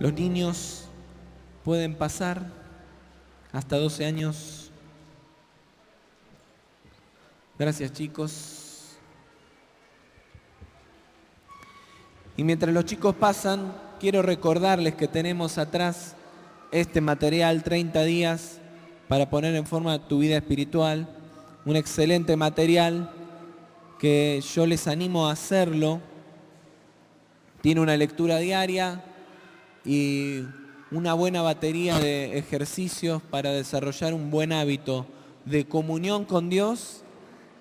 Los niños pueden pasar hasta 12 años. Gracias, chicos. Y mientras los chicos pasan, quiero recordarles que tenemos atrás este material, 30 días para poner en forma tu vida espiritual. Un excelente material que yo les animo a hacerlo. Tiene una lectura diaria y una buena batería de ejercicios para desarrollar un buen hábito de comunión con Dios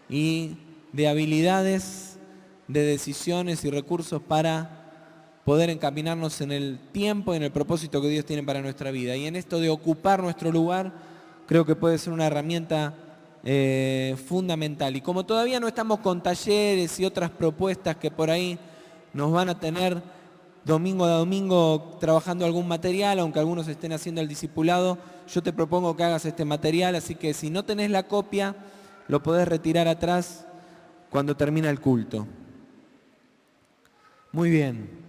y de habilidades, de decisiones y recursos para poder encaminarnos en el tiempo y en el propósito que Dios tiene para nuestra vida. Y en esto de ocupar nuestro lugar, creo que puede ser una herramienta fundamental. Y como todavía no estamos con talleres y otras propuestas que por ahí nos van a tener domingo a domingo trabajando algún material, aunque algunos estén haciendo el discipulado, yo te propongo que hagas este material, así que si no tenés la copia, lo podés retirar atrás cuando termina el culto. Muy bien.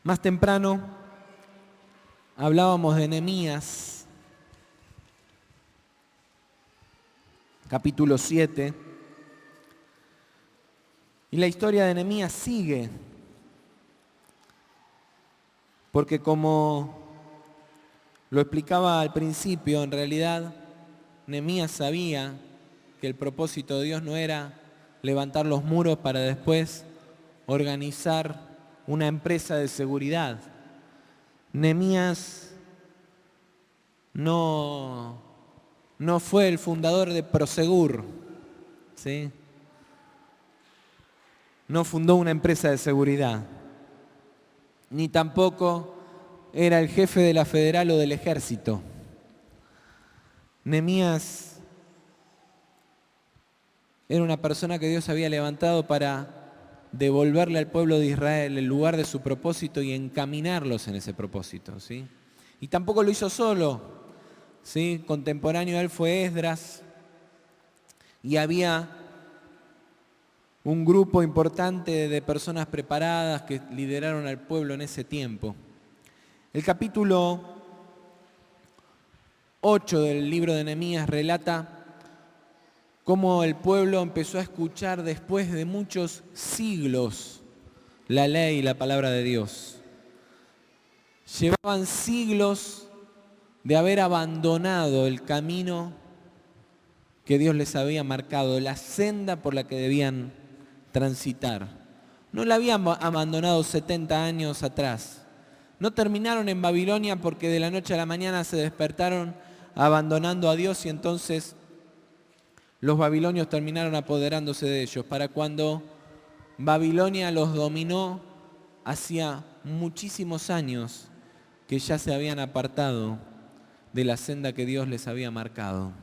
Más temprano hablábamos de Nehemías, capítulo 7, y la historia de Nehemías sigue, porque como lo explicaba al principio, en realidad Nehemías sabía que el propósito de Dios no era levantar los muros para después organizar una empresa de seguridad. Nehemías no fue el fundador de Prosegur, ¿sí? No fundó una empresa de seguridad, ni tampoco era el jefe de la Federal o del Ejército. Nehemías era una persona que Dios había levantado para devolverle al pueblo de Israel el lugar de su propósito y encaminarlos en ese propósito, ¿sí? Y tampoco lo hizo solo, ¿sí? Contemporáneo a él fue Esdras, y había un grupo importante de personas preparadas que lideraron al pueblo en ese tiempo. El capítulo 8 del libro de Nehemías relata cómo el pueblo empezó a escuchar después de muchos siglos la ley y la palabra de Dios. Llevaban siglos de haber abandonado el camino que Dios les había marcado, la senda por la que debían transitar. No la habían abandonado 70 años atrás. No terminaron en Babilonia porque de la noche a la mañana se despertaron abandonando a Dios y entonces los babilonios terminaron apoderándose de ellos. Para cuando Babilonia los dominó, hacía muchísimos años que ya se habían apartado de la senda que Dios les había marcado.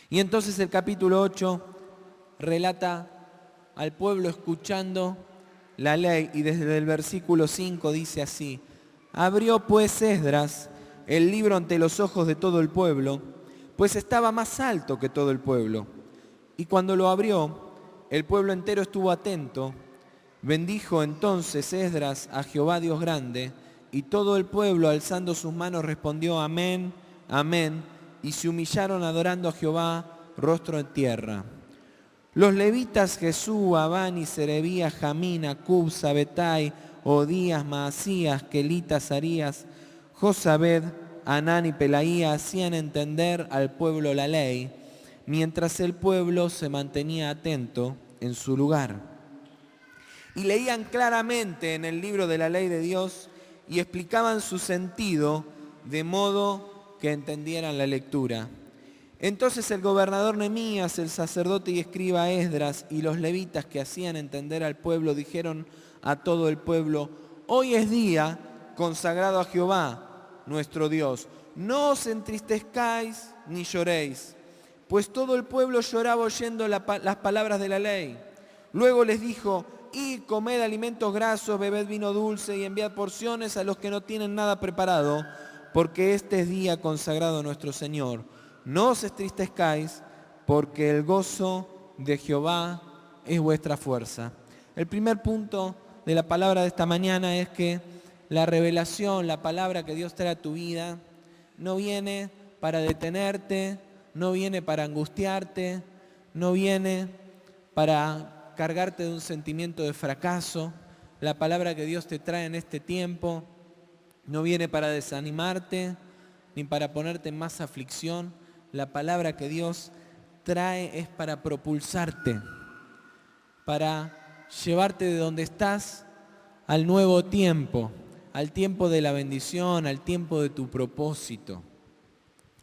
Y entonces el capítulo 8 relata al pueblo escuchando la ley y desde el versículo 5 dice así: abrió pues Esdras el libro ante los ojos de todo el pueblo, pues estaba más alto que todo el pueblo. Y cuando lo abrió, el pueblo entero estuvo atento. Bendijo entonces Esdras a Jehová Dios grande, y todo el pueblo alzando sus manos respondió amén, amén, y se humillaron adorando a Jehová rostro en tierra. Los levitas Jesúa, Bani, Serebías, Jamín, Acub, Sabetai, Odías, Maasías, Kelitas, Arías, Josabed, Anán y Pelaía hacían entender al pueblo la ley, mientras el pueblo se mantenía atento en su lugar. Y leían claramente en el libro de la ley de Dios y explicaban su sentido de modo que entendieran la lectura. Entonces el gobernador Nehemías, el sacerdote y escriba Esdras y los levitas que hacían entender al pueblo dijeron a todo el pueblo: hoy es día consagrado a Jehová nuestro Dios. No os entristezcáis ni lloréis, pues todo el pueblo lloraba oyendo las palabras de la ley. Luego les dijo: id, comed alimentos grasos, bebed vino dulce y enviad porciones a los que no tienen nada preparado, porque este es día consagrado a nuestro Señor. no os entristezcáis, porque el gozo de Jehová es vuestra fuerza. El primer punto de la palabra de esta mañana es que la revelación, la palabra que Dios trae a tu vida, no viene para detenerte, no viene para angustiarte, no viene para cargarte de un sentimiento de fracaso. La palabra que Dios te trae en este tiempo no viene para desanimarte ni para ponerte en más aflicción. La palabra que Dios trae es para propulsarte, para llevarte de donde estás al nuevo tiempo, al tiempo de la bendición, al tiempo de tu propósito.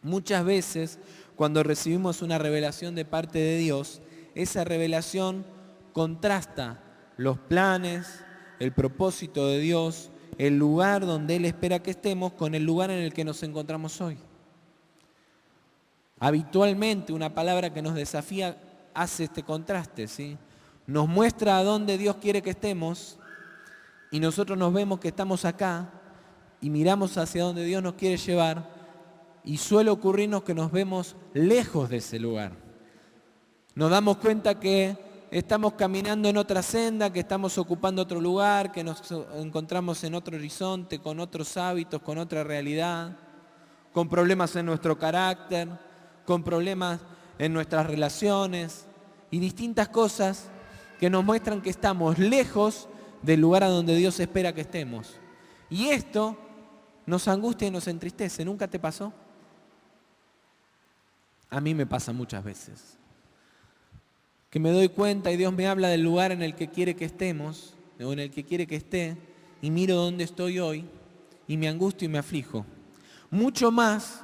Muchas veces, cuando recibimos una revelación de parte de Dios, esa revelación contrasta los planes, el propósito de Dios, el lugar donde Él espera que estemos con el lugar en el que nos encontramos hoy. Habitualmente una palabra que nos desafía hace este contraste, ¿sí? Nos muestra a dónde Dios quiere que estemos y nosotros nos vemos que estamos acá y miramos hacia donde Dios nos quiere llevar y suele ocurrirnos que nos vemos lejos de ese lugar. Nos damos cuenta que estamos caminando en otra senda, que estamos ocupando otro lugar, que nos encontramos en otro horizonte, con otros hábitos, con otra realidad, con problemas en nuestro carácter, con problemas en nuestras relaciones y distintas cosas que nos muestran que estamos lejos del lugar a donde Dios espera que estemos. Y esto nos angustia y nos entristece. ¿Nunca te pasó? A mí me pasa muchas veces. Que me doy cuenta y Dios me habla del lugar en el que quiere que estemos, o en el que quiere que esté, y miro dónde estoy hoy, y me angustio y me aflijo. Mucho más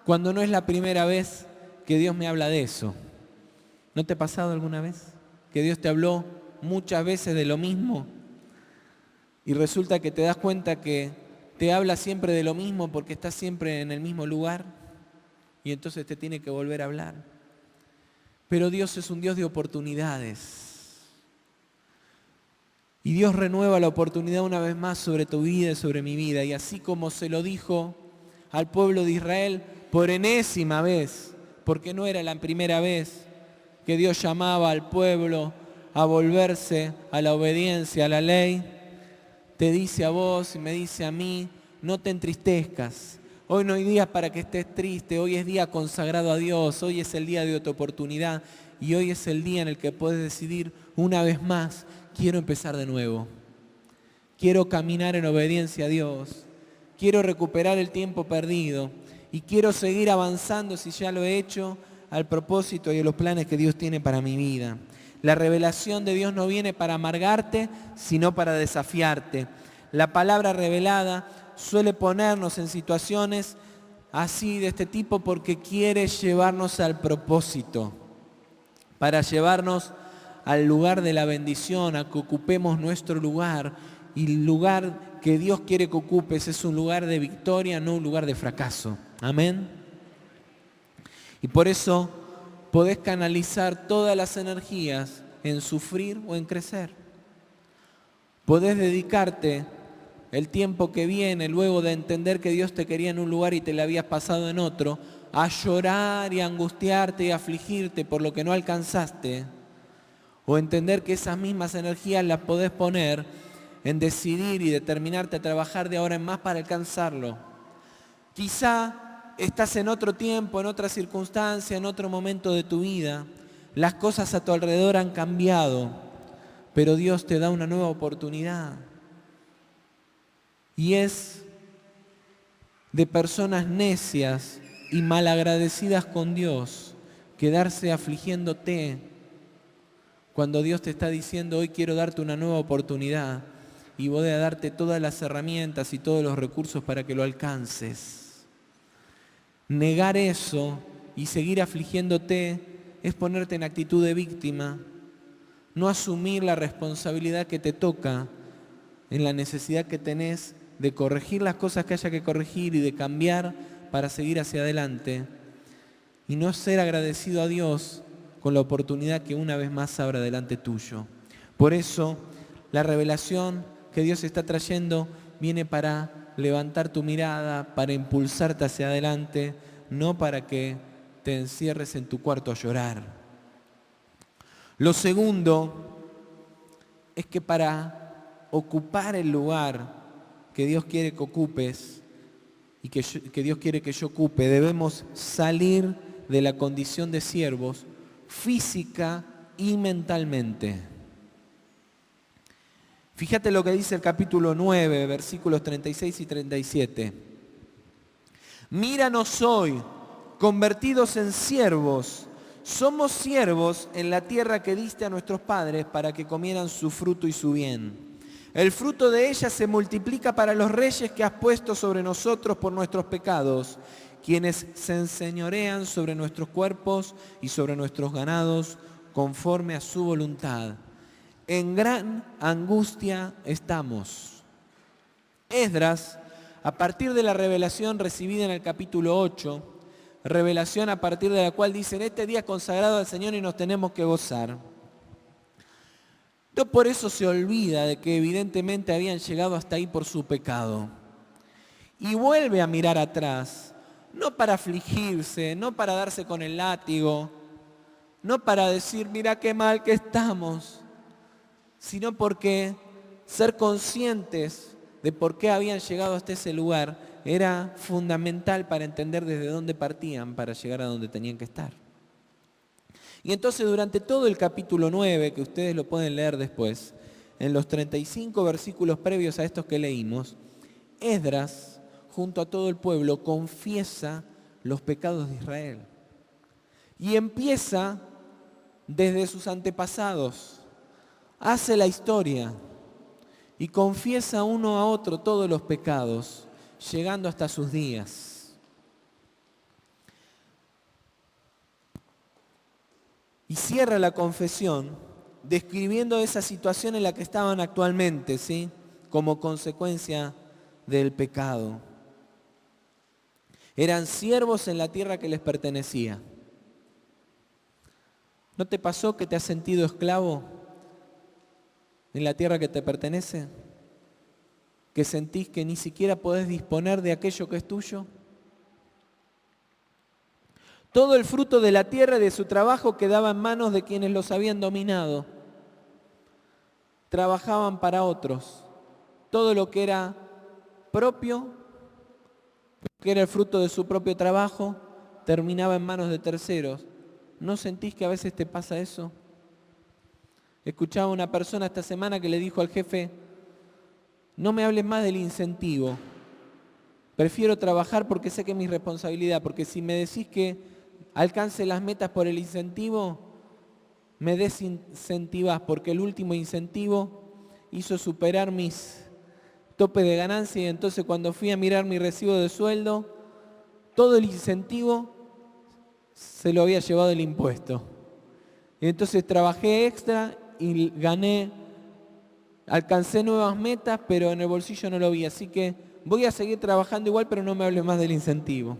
cuando no es la primera vez que Dios me habla de eso. ¿No te ha pasado alguna vez? Que Dios te habló muchas veces de lo mismo, y resulta que te das cuenta que te habla siempre de lo mismo porque estás siempre en el mismo lugar, y entonces te tiene que volver a hablar. Pero Dios es un Dios de oportunidades. Y Dios renueva la oportunidad una vez más sobre tu vida y sobre mi vida. Y así como se lo dijo al pueblo de Israel por enésima vez, porque no era la primera vez que Dios llamaba al pueblo a volverse a la obediencia, a la ley, te dice a vos y me dice a mí, no te entristezcas. Hoy no hay día para que estés triste, hoy es día consagrado a Dios, hoy es el día de tu oportunidad y hoy es el día en el que puedes decidir una vez más, quiero empezar de nuevo, quiero caminar en obediencia a Dios, quiero recuperar el tiempo perdido y quiero seguir avanzando si ya lo he hecho al propósito y a los planes que Dios tiene para mi vida. La revelación de Dios no viene para amargarte, sino para desafiarte. La palabra revelada suele ponernos en situaciones así de este tipo porque quiere llevarnos al propósito, para llevarnos al lugar de la bendición, a que ocupemos nuestro lugar. Y el lugar que Dios quiere que ocupes es un lugar de victoria, no un lugar de fracaso. Amén. Y por eso podés canalizar todas las energías en sufrir o en crecer. Podés dedicarte el tiempo que viene, luego de entender que Dios te quería en un lugar y te le habías pasado en otro, a llorar y a angustiarte y a afligirte por lo que no alcanzaste, o entender que esas mismas energías las podés poner en decidir y determinarte a trabajar de ahora en más para alcanzarlo. Quizá estás en otro tiempo, en otra circunstancia, en otro momento de tu vida, las cosas a tu alrededor han cambiado, pero Dios te da una nueva oportunidad. Y es de personas necias y malagradecidas con Dios quedarse afligiéndote cuando Dios te está diciendo hoy quiero darte una nueva oportunidad y voy a darte todas las herramientas y todos los recursos para que lo alcances. Negar eso y seguir afligiéndote es ponerte en actitud de víctima, no asumir la responsabilidad que te toca en la necesidad que tenés de corregir las cosas que haya que corregir y de cambiar para seguir hacia adelante y no ser agradecido a Dios con la oportunidad que una vez más abra delante tuyo. Por eso la revelación que Dios está trayendo viene para levantar tu mirada, para impulsarte hacia adelante, no para que te encierres en tu cuarto a llorar. Lo segundo es que para ocupar el lugar que Dios quiere que ocupes y que Dios quiere que yo ocupe, debemos salir de la condición de siervos física y mentalmente. Fíjate lo que dice el capítulo 9, versículos 36 y 37. Míranos hoy, convertidos en siervos. Somos siervos en la tierra que diste a nuestros padres para que comieran su fruto y su bien. El fruto de ella se multiplica para los reyes que has puesto sobre nosotros por nuestros pecados, quienes se enseñorean sobre nuestros cuerpos y sobre nuestros ganados conforme a su voluntad. En gran angustia estamos. Esdras, a partir de la revelación recibida en el capítulo 8, revelación a partir de la cual dicen, este día es consagrado al Señor y nos tenemos que gozar. No por eso se olvida de que evidentemente habían llegado hasta ahí por su pecado. Y vuelve a mirar atrás, no para afligirse, no para darse con el látigo, no para decir, mira qué mal que estamos, sino porque ser conscientes de por qué habían llegado hasta ese lugar era fundamental para entender desde dónde partían para llegar a donde tenían que estar. Y entonces durante todo el capítulo 9, que ustedes lo pueden leer después, en los 35 versículos previos a estos que leímos, Esdras, junto a todo el pueblo, confiesa los pecados de Israel. Y empieza desde sus antepasados, hace la historia y confiesa uno a otro todos los pecados, llegando hasta sus días. Y cierra la confesión describiendo esa situación en la que estaban actualmente, ¿sí? Como consecuencia del pecado. Eran siervos en la tierra que les pertenecía. ¿No te pasó que te has sentido esclavo en la tierra que te pertenece? ¿Que sentís que ni siquiera podés disponer de aquello que es tuyo? Todo el fruto de la tierra y de su trabajo quedaba en manos de quienes los habían dominado. Trabajaban para otros. Todo lo que era propio, lo que era el fruto de su propio trabajo, terminaba en manos de terceros. ¿No sentís que a veces te pasa eso? Escuchaba a una persona esta semana que le dijo al jefe, no me hables más del incentivo. Prefiero trabajar porque sé que es mi responsabilidad, porque si me decís que alcance las metas por el incentivo, me desincentivás, porque el último incentivo hizo superar mis topes de ganancia y entonces cuando fui a mirar mi recibo de sueldo, todo el incentivo se lo había llevado el impuesto. Y entonces trabajé extra y gané, alcancé nuevas metas, pero en el bolsillo no lo vi. Así que voy a seguir trabajando igual, pero no me hables más del incentivo.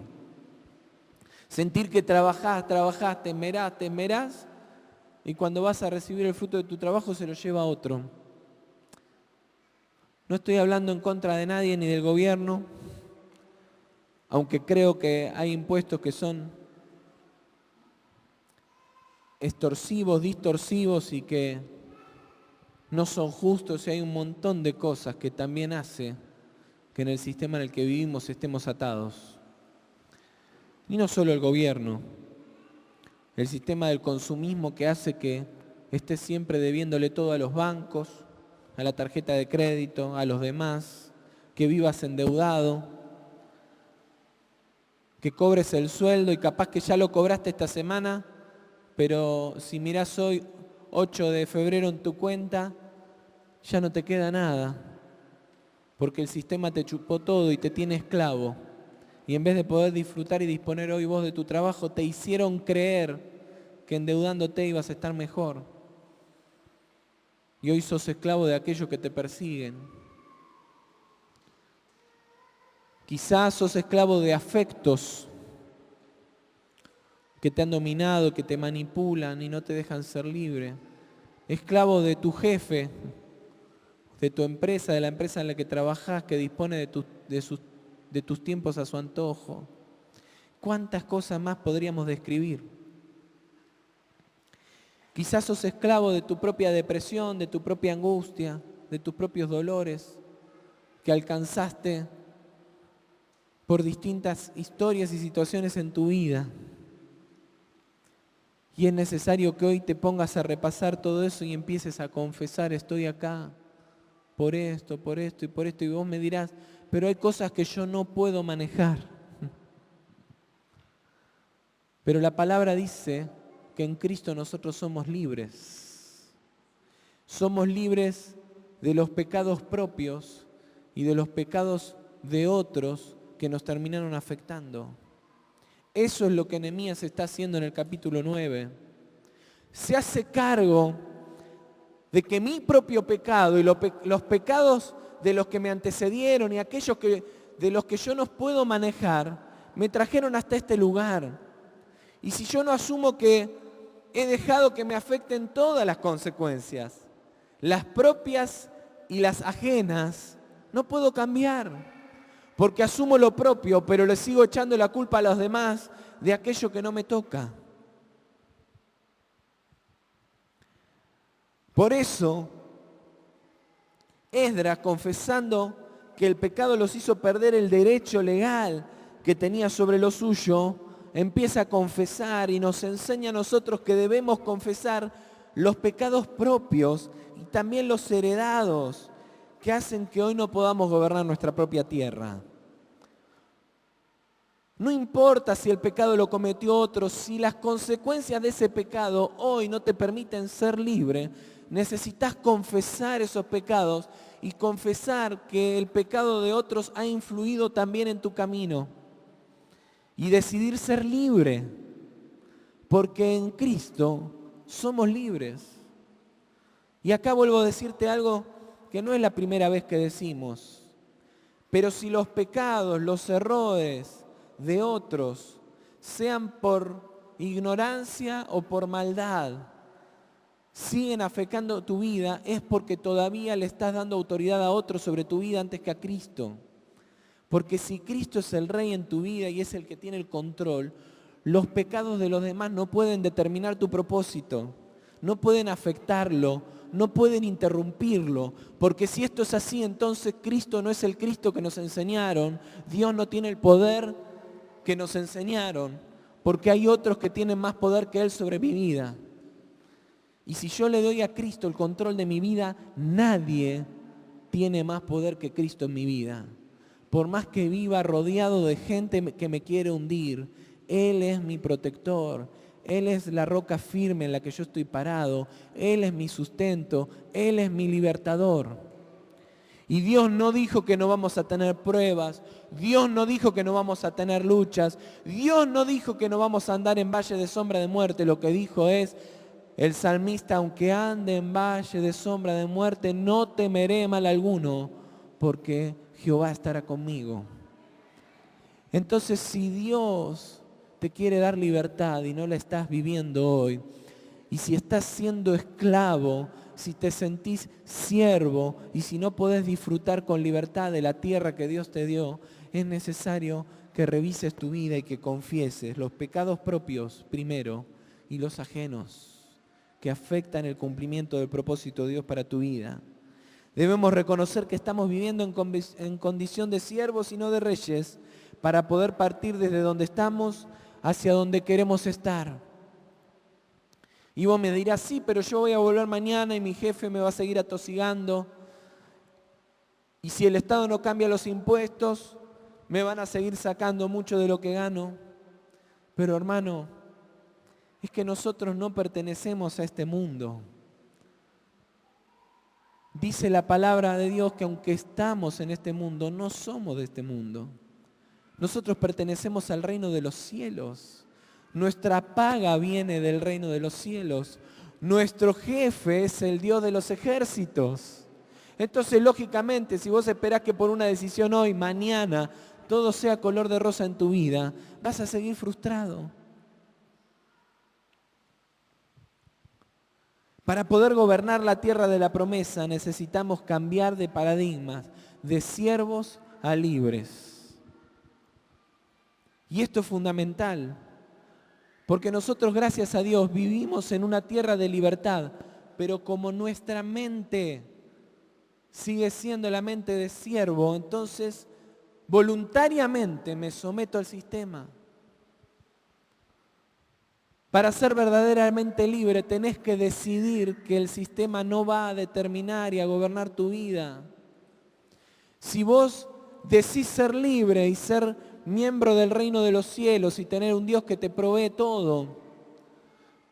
Sentir que trabajás, te esmerás, y cuando vas a recibir el fruto de tu trabajo se lo lleva a otro. No estoy hablando en contra de nadie ni del gobierno, aunque creo que hay impuestos que son extorsivos, distorsivos y que no son justos, y hay un montón de cosas que también hace que en el sistema en el que vivimos estemos atados. Y no solo el gobierno, el sistema del consumismo que hace que estés siempre debiéndole todo a los bancos, a la tarjeta de crédito, a los demás, que vivas endeudado, que cobres el sueldo y capaz que ya lo cobraste esta semana, pero si mirás hoy 8 de febrero en tu cuenta, ya no te queda nada, porque el sistema te chupó todo y te tiene esclavo. Y en vez de poder disfrutar y disponer hoy vos de tu trabajo, te hicieron creer que endeudándote ibas a estar mejor. Y hoy sos esclavo de aquellos que te persiguen. Quizás sos esclavo de afectos que te han dominado, que te manipulan y no te dejan ser libre. Esclavo de tu jefe, de tu empresa, de la empresa en la que trabajás, que dispone de tus tiempos a su antojo. ¿Cuántas cosas más podríamos describir? Quizás sos esclavo de tu propia depresión, de tu propia angustia, de tus propios dolores que alcanzaste por distintas historias y situaciones en tu vida. Y es necesario que hoy te pongas a repasar todo eso y empieces a confesar, estoy acá por esto y por esto. Y vos me dirás, pero hay cosas que yo no puedo manejar. Pero la palabra dice que en Cristo nosotros somos libres. Somos libres de los pecados propios y de los pecados de otros que nos terminaron afectando. Eso es lo que Nehemías está haciendo en el capítulo 9. Se hace cargo de que mi propio pecado y los pecados de los que me antecedieron y aquellos de los que yo no puedo manejar, me trajeron hasta este lugar. Y si yo no asumo que he dejado que me afecten todas las consecuencias, las propias y las ajenas, no puedo cambiar. Porque asumo lo propio, pero le sigo echando la culpa a los demás de aquello que no me toca. Por eso, Esdras, confesando que el pecado los hizo perder el derecho legal que tenía sobre lo suyo, empieza a confesar y nos enseña a nosotros que debemos confesar los pecados propios y también los heredados que hacen que hoy no podamos gobernar nuestra propia tierra. No importa si el pecado lo cometió otro, si las consecuencias de ese pecado hoy no te permiten ser libre, necesitas confesar esos pecados y confesar que el pecado de otros ha influido también en tu camino. Y decidir ser libre, porque en Cristo somos libres. Y acá vuelvo a decirte algo que no es la primera vez que decimos, pero si los pecados, los errores de otros, sean por ignorancia o por maldad, siguen afectando tu vida, es porque todavía le estás dando autoridad a otro sobre tu vida antes que a Cristo. Porque si Cristo es el Rey en tu vida y es el que tiene el control, los pecados de los demás no pueden determinar tu propósito, no pueden afectarlo, no pueden interrumpirlo. Porque si esto es así, entonces Cristo no es el Cristo que nos enseñaron, Dios no tiene el poder que nos enseñaron, porque hay otros que tienen más poder que Él sobre mi vida. Y si yo le doy a Cristo el control de mi vida, nadie tiene más poder que Cristo en mi vida. Por más que viva rodeado de gente que me quiere hundir, Él es mi protector, Él es la roca firme en la que yo estoy parado, Él es mi sustento, Él es mi libertador. Y Dios no dijo que no vamos a tener pruebas, Dios no dijo que no vamos a tener luchas, Dios no dijo que no vamos a andar en valle de sombra de muerte. Lo que dijo es el salmista, aunque ande en valle de sombra de muerte, no temeré mal alguno, porque Jehová estará conmigo. Entonces, si Dios te quiere dar libertad y no la estás viviendo hoy, y si estás siendo esclavo, si te sentís siervo y si no podés disfrutar con libertad de la tierra que Dios te dio, es necesario que revises tu vida y que confieses los pecados propios primero y los ajenos que afectan el cumplimiento del propósito de Dios para tu vida. Debemos reconocer que estamos viviendo en condición de siervos y no de reyes para poder partir desde donde estamos hacia donde queremos estar. Y vos me dirás, sí, pero yo voy a volver mañana y mi jefe me va a seguir atosigando. Y si el Estado no cambia los impuestos, me van a seguir sacando mucho de lo que gano. Pero hermano, es que nosotros no pertenecemos a este mundo. Dice la palabra de Dios que aunque estamos en este mundo, no somos de este mundo. Nosotros pertenecemos al reino de los cielos. Nuestra paga viene del reino de los cielos. Nuestro jefe es el Dios de los ejércitos. Entonces, lógicamente, si vos esperás que por una decisión hoy, mañana, todo sea color de rosa en tu vida, vas a seguir frustrado. Para poder gobernar la tierra de la promesa necesitamos cambiar de paradigmas, de siervos a libres. Y esto es fundamental, porque nosotros, gracias a Dios, vivimos en una tierra de libertad, pero como nuestra mente sigue siendo la mente de siervo, entonces voluntariamente me someto al sistema. Para ser verdaderamente libre tenés que decidir que el sistema no va a determinar y a gobernar tu vida. Si vos decís ser libre y ser miembro del reino de los cielos y tener un Dios que te provee todo,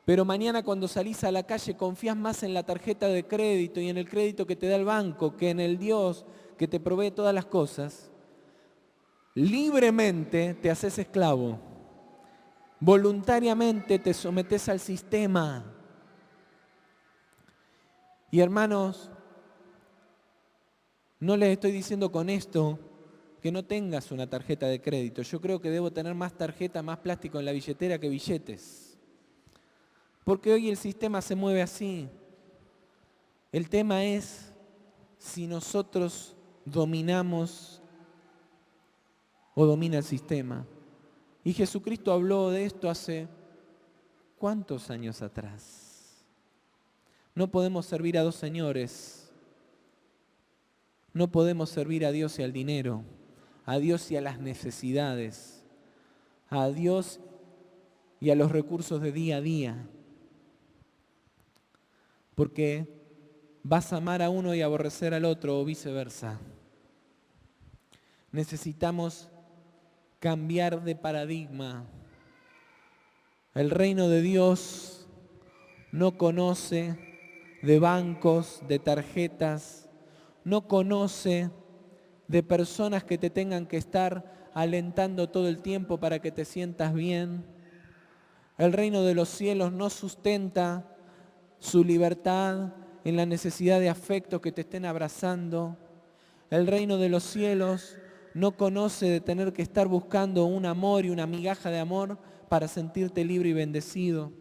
pero mañana cuando salís a la calle confías más en la tarjeta de crédito y en el crédito que te da el banco que en el Dios que te provee todas las cosas, libremente te haces esclavo. Voluntariamente te sometes al sistema. Y hermanos, no les estoy diciendo con esto que no tengas una tarjeta de crédito. Yo creo que debo tener más tarjeta, más plástico en la billetera que billetes. Porque hoy el sistema se mueve así. El tema es si nosotros dominamos o domina el sistema. Y Jesucristo habló de esto hace ¿cuántos años atrás? No podemos servir a dos señores. No podemos servir a Dios y al dinero, a Dios y a las necesidades, a Dios y a los recursos de día a día. Porque vas a amar a uno y aborrecer al otro o viceversa. Necesitamos cambiar de paradigma. El reino de Dios no conoce de bancos, de tarjetas, no conoce de personas que te tengan que estar alentando todo el tiempo para que te sientas bien. El reino de los cielos no sustenta su libertad en la necesidad de afecto que te estén abrazando. El reino de los cielos no conoce de tener que estar buscando un amor y una migaja de amor para sentirte libre y bendecido.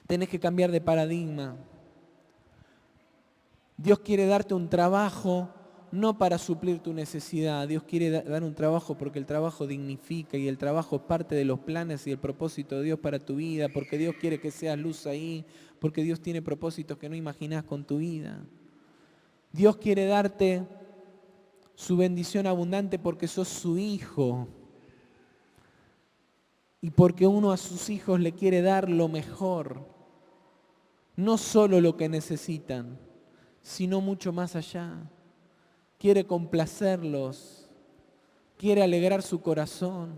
Tenés que cambiar de paradigma. Dios quiere darte un trabajo no para suplir tu necesidad. Dios quiere dar un trabajo porque el trabajo dignifica y el trabajo es parte de los planes y el propósito de Dios para tu vida, porque Dios quiere que seas luz ahí, porque Dios tiene propósitos que no imaginás con tu vida. Dios quiere darte su bendición abundante porque sos su hijo y porque uno a sus hijos le quiere dar lo mejor, no solo lo que necesitan, sino mucho más allá. Quiere complacerlos, quiere alegrar su corazón.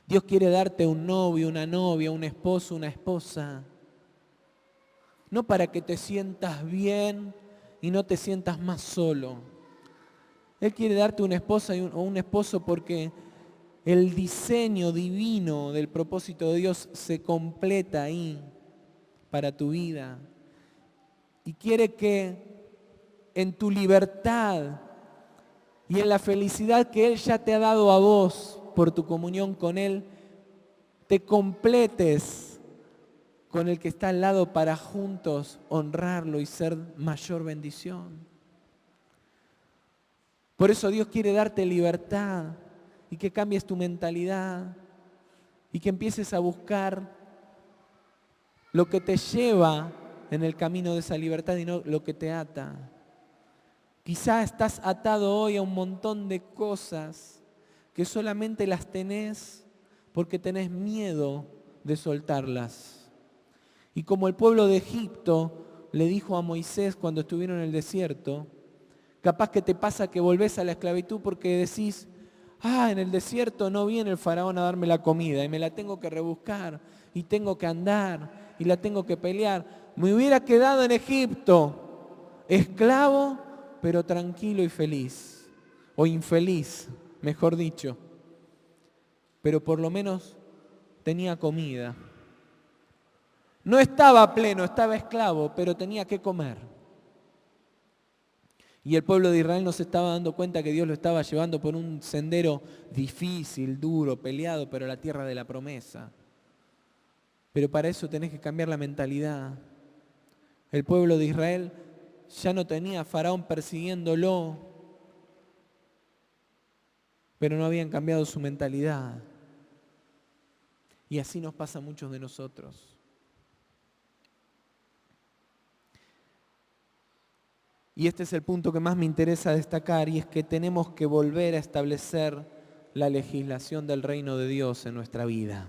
Dios quiere darte un novio, una novia, un esposo, una esposa, no para que te sientas bien y no te sientas más solo. Él quiere darte una esposa o un esposo porque el diseño divino del propósito de Dios se completa ahí para tu vida. Y quiere que en tu libertad y en la felicidad que Él ya te ha dado a vos por tu comunión con Él, te completes con el que está al lado para juntos honrarlo y ser mayor bendición. Por eso Dios quiere darte libertad y que cambies tu mentalidad y que empieces a buscar lo que te lleva en el camino de esa libertad y no lo que te ata. Quizá estás atado hoy a un montón de cosas que solamente las tenés porque tenés miedo de soltarlas. Y como el pueblo de Egipto le dijo a Moisés cuando estuvieron en el desierto, capaz que te pasa que volvés a la esclavitud porque decís, en el desierto no viene el faraón a darme la comida y me la tengo que rebuscar y tengo que andar y la tengo que pelear. Me hubiera quedado en Egipto, esclavo, pero tranquilo y feliz, o infeliz, mejor dicho, pero por lo menos tenía comida. No estaba pleno, estaba esclavo, pero tenía que comer. Y el pueblo de Israel no se estaba dando cuenta que Dios lo estaba llevando por un sendero difícil, duro, peleado, pero a la tierra de la promesa. Pero para eso tenés que cambiar la mentalidad. El pueblo de Israel ya no tenía a Faraón persiguiéndolo, pero no habían cambiado su mentalidad. Y así nos pasa a muchos de nosotros. Y este es el punto que más me interesa destacar, y es que tenemos que volver a establecer la legislación del reino de Dios en nuestra vida.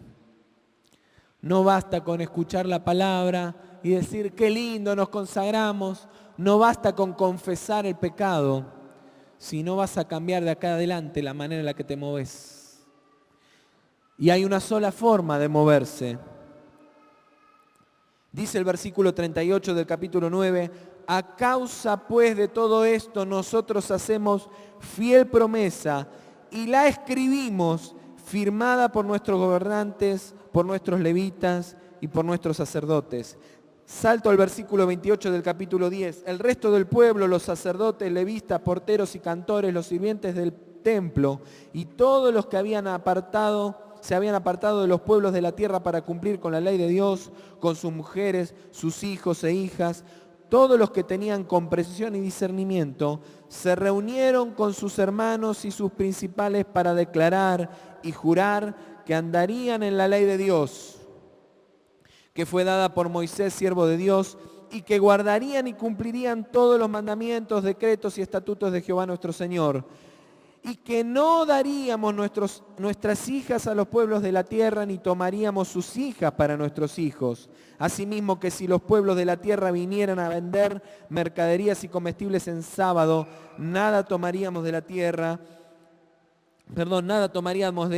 No basta con escuchar la palabra y decir qué lindo nos consagramos. No basta con confesar el pecado, si no vas a cambiar de acá adelante la manera en la que te moves. Y hay una sola forma de moverse. Dice el versículo 38 del capítulo 9, a causa pues de todo esto nosotros hacemos fiel promesa y la escribimos firmada por nuestros gobernantes, por nuestros levitas y por nuestros sacerdotes. Salto al versículo 28 del capítulo 10. El resto del pueblo, los sacerdotes, levitas, porteros y cantores, los sirvientes del templo y todos los que se habían apartado de los pueblos de la tierra para cumplir con la ley de Dios, con sus mujeres, sus hijos e hijas, todos los que tenían comprensión y discernimiento, se reunieron con sus hermanos y sus principales para declarar y jurar que andarían en la ley de Dios, que fue dada por Moisés, siervo de Dios, y que guardarían y cumplirían todos los mandamientos, decretos y estatutos de Jehová nuestro Señor, y que no daríamos nuestras hijas a los pueblos de la tierra, ni tomaríamos sus hijas para nuestros hijos. Asimismo que si los pueblos de la tierra vinieran a vender mercaderías y comestibles en sábado, nada tomaríamos de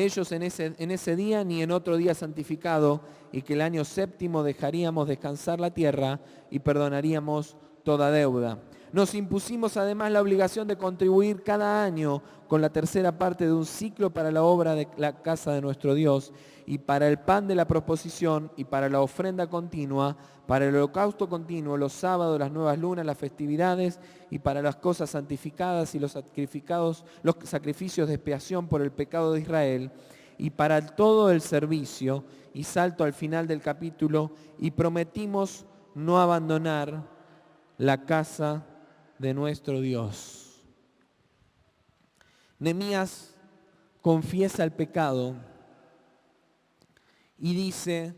ellos en ese día ni en otro día santificado, y que el año séptimo dejaríamos descansar la tierra y perdonaríamos toda deuda. Nos impusimos además la obligación de contribuir cada año con la tercera parte de un ciclo para la obra de la casa de nuestro Dios, y para el pan de la proposición, y para la ofrenda continua, para el holocausto continuo, los sábados, las nuevas lunas, las festividades, y para las cosas santificadas y los sacrificios de expiación por el pecado de Israel, y para todo el servicio. Y salto al final del capítulo, y prometimos no abandonar la casa de nuestro Dios. Nehemías confiesa el pecado y dice,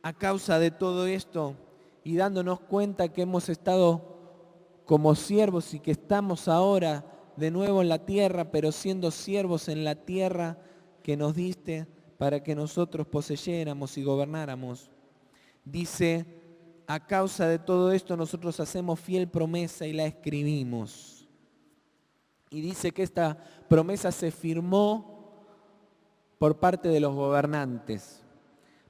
a causa de todo esto, y dándonos cuenta que hemos estado como siervos y que estamos ahora de nuevo en la tierra, pero siendo siervos en la tierra que nos diste para que nosotros poseyéramos y gobernáramos. Dice, a causa de todo esto nosotros hacemos fiel promesa y la escribimos. Y dice que esta promesa se firmó por parte de los gobernantes,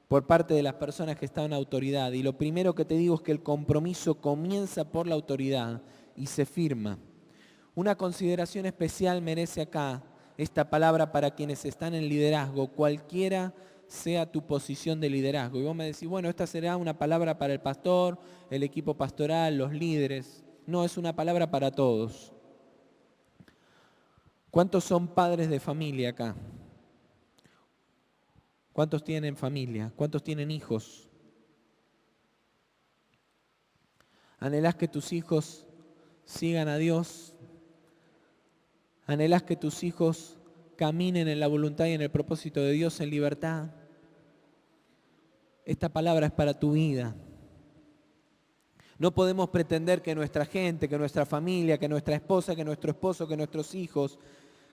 por parte de las personas que estaban en autoridad. Y lo primero que te digo es que el compromiso comienza por la autoridad y se firma. Una consideración especial merece acá esta palabra para quienes están en liderazgo, cualquiera sea tu posición de liderazgo. Y vos me decís, bueno, esta será una palabra para el pastor, el equipo pastoral, los líderes. No, es una palabra para todos. ¿Cuántos son padres de familia acá? ¿Cuántos tienen familia? ¿Cuántos tienen hijos? ¿Anhelás que tus hijos sigan a Dios? ¿Anhelás que tus hijos caminen en la voluntad y en el propósito de Dios en libertad? Esta palabra es para tu vida. No podemos pretender que nuestra gente, que nuestra familia, que nuestra esposa, que nuestro esposo, que nuestros hijos,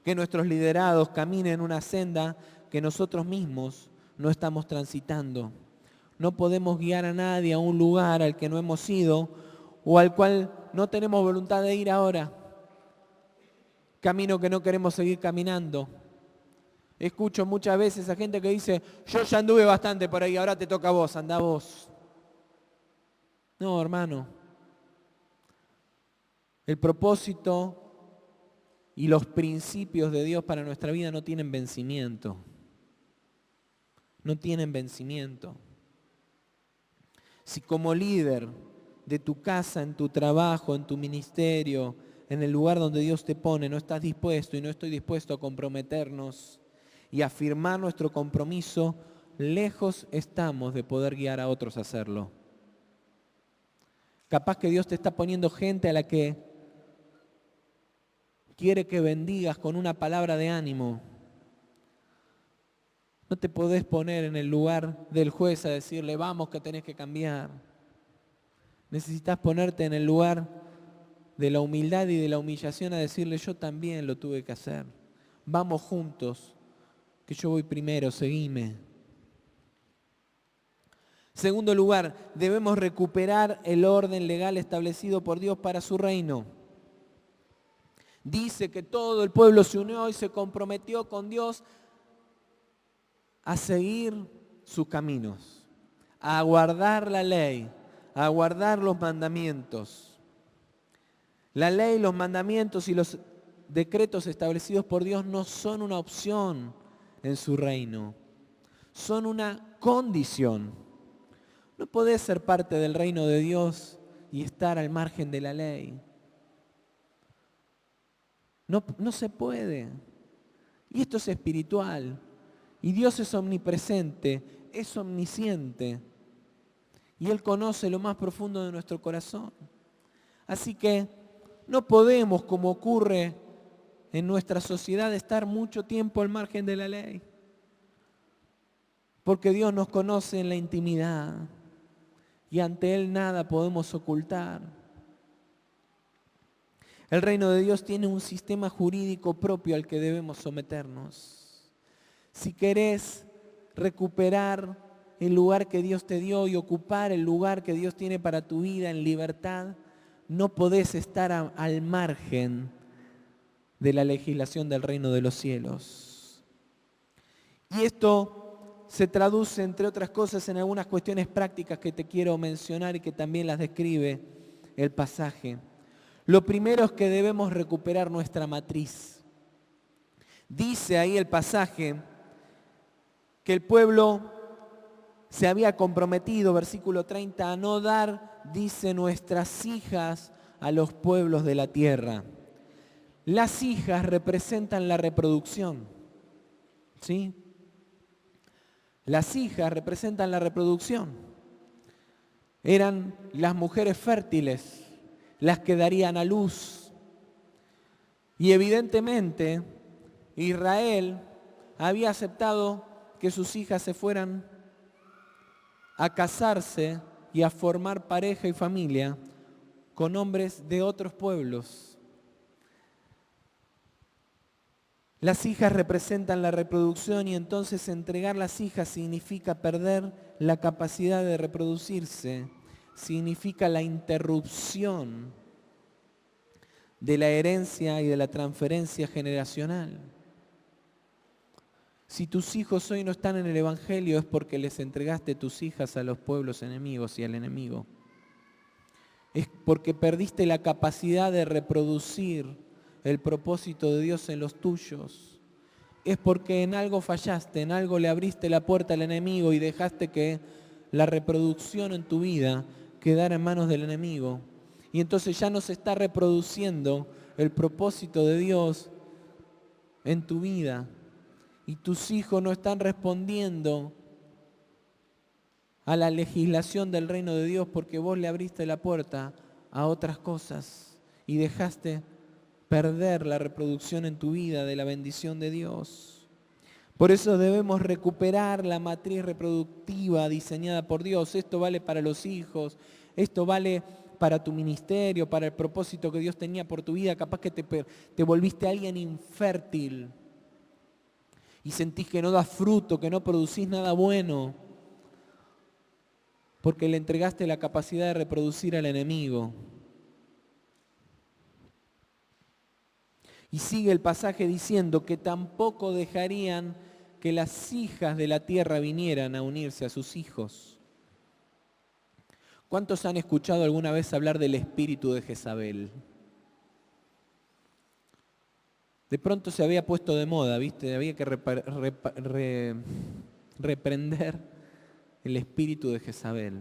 que nuestros liderados caminen en una senda que nosotros mismos no estamos transitando. No podemos guiar a nadie a un lugar al que no hemos ido o al cual no tenemos voluntad de ir ahora. Camino que no queremos seguir caminando. Escucho muchas veces a gente que dice, yo ya anduve bastante por ahí, ahora te toca a vos, andá vos. No, hermano. El propósito y los principios de Dios para nuestra vida no tienen vencimiento. No tienen vencimiento. Si como líder de tu casa, en tu trabajo, en tu ministerio, en el lugar donde Dios te pone, no estás dispuesto y no estoy dispuesto a comprometernos y a firmar nuestro compromiso, lejos estamos de poder guiar a otros a hacerlo. Capaz que Dios te está poniendo gente a la que quiere que bendigas con una palabra de ánimo, No te podés poner en el lugar del juez a decirle, vamos que tenés que cambiar. Necesitas ponerte en el lugar de la humildad y de la humillación a decirle, yo también lo tuve que hacer. Vamos juntos, que yo voy primero, seguime. Segundo lugar, debemos recuperar el orden legal establecido por Dios para su reino. Dice que todo el pueblo se unió y se comprometió con Dios a seguir sus caminos, a guardar la ley, a guardar los mandamientos. La ley, los mandamientos y los decretos establecidos por Dios no son una opción en su reino, son una condición. No podés ser parte del reino de Dios y estar al margen de la ley. No se puede. Y esto es espiritual. Y Dios es omnipresente, es omnisciente. Y Él conoce lo más profundo de nuestro corazón. Así que no podemos, como ocurre en nuestra sociedad, estar mucho tiempo al margen de la ley. Porque Dios nos conoce en la intimidad. Y ante Él nada podemos ocultar. El reino de Dios tiene un sistema jurídico propio al que debemos someternos. Si querés recuperar el lugar que Dios te dio y ocupar el lugar que Dios tiene para tu vida en libertad, no podés estar al margen de la legislación del reino de los cielos. Y esto se traduce, entre otras cosas, en algunas cuestiones prácticas que te quiero mencionar y que también las describe el pasaje. Lo primero es que debemos recuperar nuestra matriz. Dice ahí el pasaje que el pueblo se había comprometido, versículo 30, a no dar, dice, nuestras hijas a los pueblos de la tierra. Las hijas representan la reproducción, ¿sí? Las hijas representan la reproducción. Eran las mujeres fértiles las que darían a luz. Y evidentemente Israel había aceptado que sus hijas se fueran a casarse y a formar pareja y familia con hombres de otros pueblos. Las hijas representan la reproducción y entonces entregar las hijas significa perder la capacidad de reproducirse, significa la interrupción de la herencia y de la transferencia generacional. Si tus hijos hoy no están en el Evangelio es porque les entregaste tus hijas a los pueblos enemigos y al enemigo. Es porque perdiste la capacidad de reproducir el propósito de Dios en los tuyos. Es porque en algo fallaste, en algo le abriste la puerta al enemigo y dejaste que la reproducción en tu vida quedara en manos del enemigo. Y entonces ya no se está reproduciendo el propósito de Dios en tu vida. Y tus hijos no están respondiendo a la legislación del reino de Dios porque vos le abriste la puerta a otras cosas y dejaste perder la reproducción en tu vida de la bendición de Dios. Por eso debemos recuperar la matriz reproductiva diseñada por Dios. Esto vale para los hijos, esto vale para tu ministerio, para el propósito que Dios tenía por tu vida. Capaz que te volviste alguien infértil y sentís que no das fruto, que no producís nada bueno, porque le entregaste la capacidad de reproducir al enemigo. Y sigue el pasaje diciendo que tampoco dejarían que las hijas de la tierra vinieran a unirse a sus hijos. ¿Cuántos han escuchado alguna vez hablar del espíritu de Jezabel? De pronto se había puesto de moda, ¿viste? Había que reprender el espíritu de Jezabel.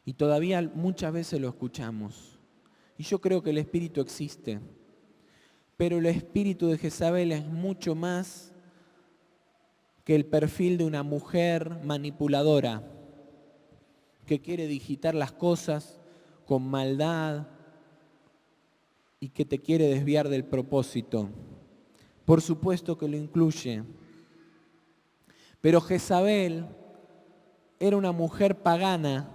Y todavía muchas veces lo escuchamos. Y yo creo que el espíritu existe. Pero el espíritu de Jezabel es mucho más que el perfil de una mujer manipuladora que quiere digitar las cosas con maldad y que te quiere desviar del propósito. Por supuesto que lo incluye. Pero Jezabel era una mujer pagana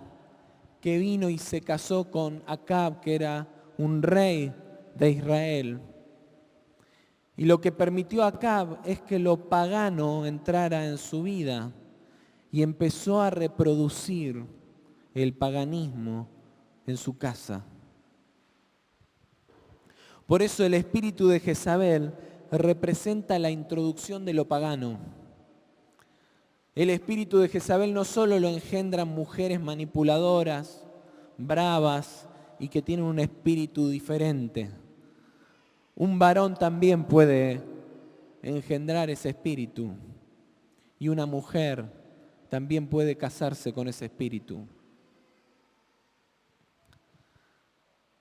que vino y se casó con Acab, que era un rey de Israel. Y lo que permitió a Acab es que lo pagano entrara en su vida y empezó a reproducir el paganismo en su casa. Por eso el espíritu de Jezabel representa la introducción de lo pagano. El espíritu de Jezabel no solo lo engendran mujeres manipuladoras, bravas y que tienen un espíritu diferente. Un varón también puede engendrar ese espíritu y una mujer también puede casarse con ese espíritu.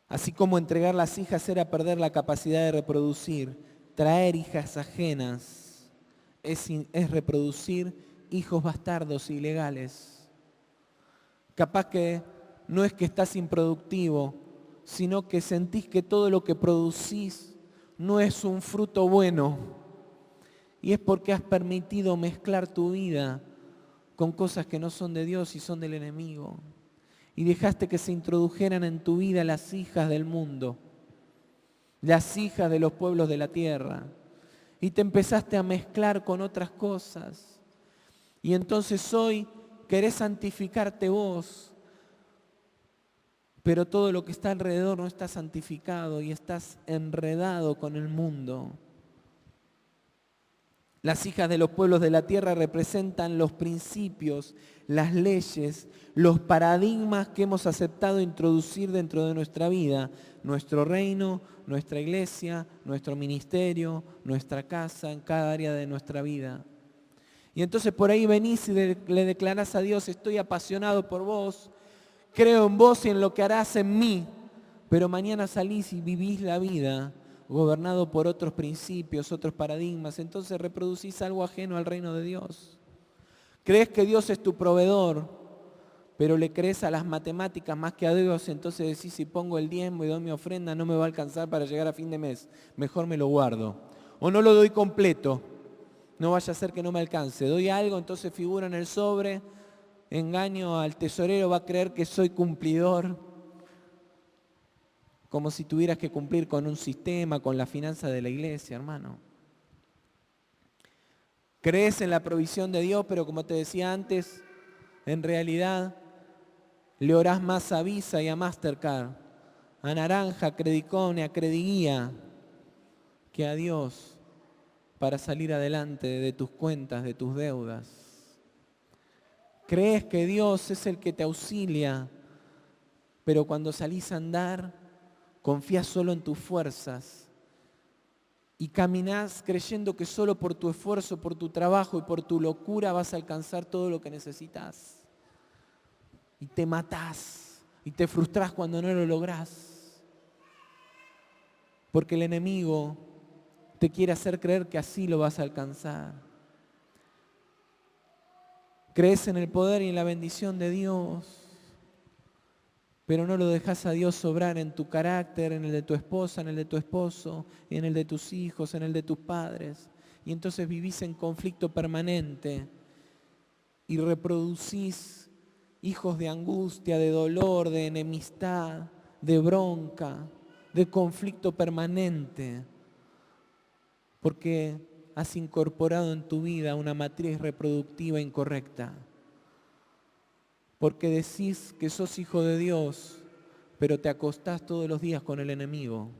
Así como entregar las hijas era perder la capacidad de reproducir, traer hijas ajenas es reproducir hijos bastardos e ilegales. Capaz que no es que estás improductivo, sino que sentís que todo lo que producís no es un fruto bueno. Y es porque has permitido mezclar tu vida con cosas que no son de Dios y son del enemigo. Y dejaste que se introdujeran en tu vida las hijas del mundo, las hijas de los pueblos de la tierra. Y te empezaste a mezclar con otras cosas. Y entonces hoy querés santificarte vos, pero todo lo que está alrededor no está santificado y estás enredado con el mundo. Las hijas de los pueblos de la tierra representan los principios, las leyes, los paradigmas que hemos aceptado introducir dentro de nuestra vida, nuestro reino, nuestra iglesia, nuestro ministerio, nuestra casa, en cada área de nuestra vida. Y entonces por ahí venís y le declarás a Dios: estoy apasionado por vos, creo en vos y en lo que harás en mí. Pero mañana salís y vivís la vida gobernado por otros principios, otros paradigmas. Entonces reproducís algo ajeno al reino de Dios. Crees que Dios es tu proveedor, pero le crees a las matemáticas más que a Dios. Entonces decís: si pongo el diezmo y doy mi ofrenda, no me va a alcanzar para llegar a fin de mes. Mejor me lo guardo. O no lo doy completo. No vaya a ser que no me alcance. Doy algo, entonces figura en el sobre, engaño al tesorero, va a creer que soy cumplidor. Como si tuvieras que cumplir con un sistema, con la finanza de la iglesia, hermano. Crees en la provisión de Dios, pero como te decía antes, en realidad le orás más a Visa y a Mastercard, a Naranja, a Credicone, a Crediguía, que a Dios, para salir adelante de tus cuentas, de tus deudas. Crees que Dios es el que te auxilia, pero cuando salís a andar, confías solo en tus fuerzas y caminás creyendo que solo por tu esfuerzo, por tu trabajo y por tu locura vas a alcanzar todo lo que necesitas. Y te matás y te frustrás cuando no lo lográs. Porque el enemigo te quiere hacer creer que así lo vas a alcanzar. Crees en el poder y en la bendición de Dios, pero no lo dejas a Dios obrar en tu carácter, en el de tu esposa, en el de tu esposo, en el de tus hijos, en el de tus padres. Y entonces vivís en conflicto permanente y reproducís hijos de angustia, de dolor, de enemistad, de bronca, de conflicto permanente, porque has incorporado en tu vida una matriz reproductiva incorrecta. Porque decís que sos hijo de Dios, pero te acostás todos los días con el enemigo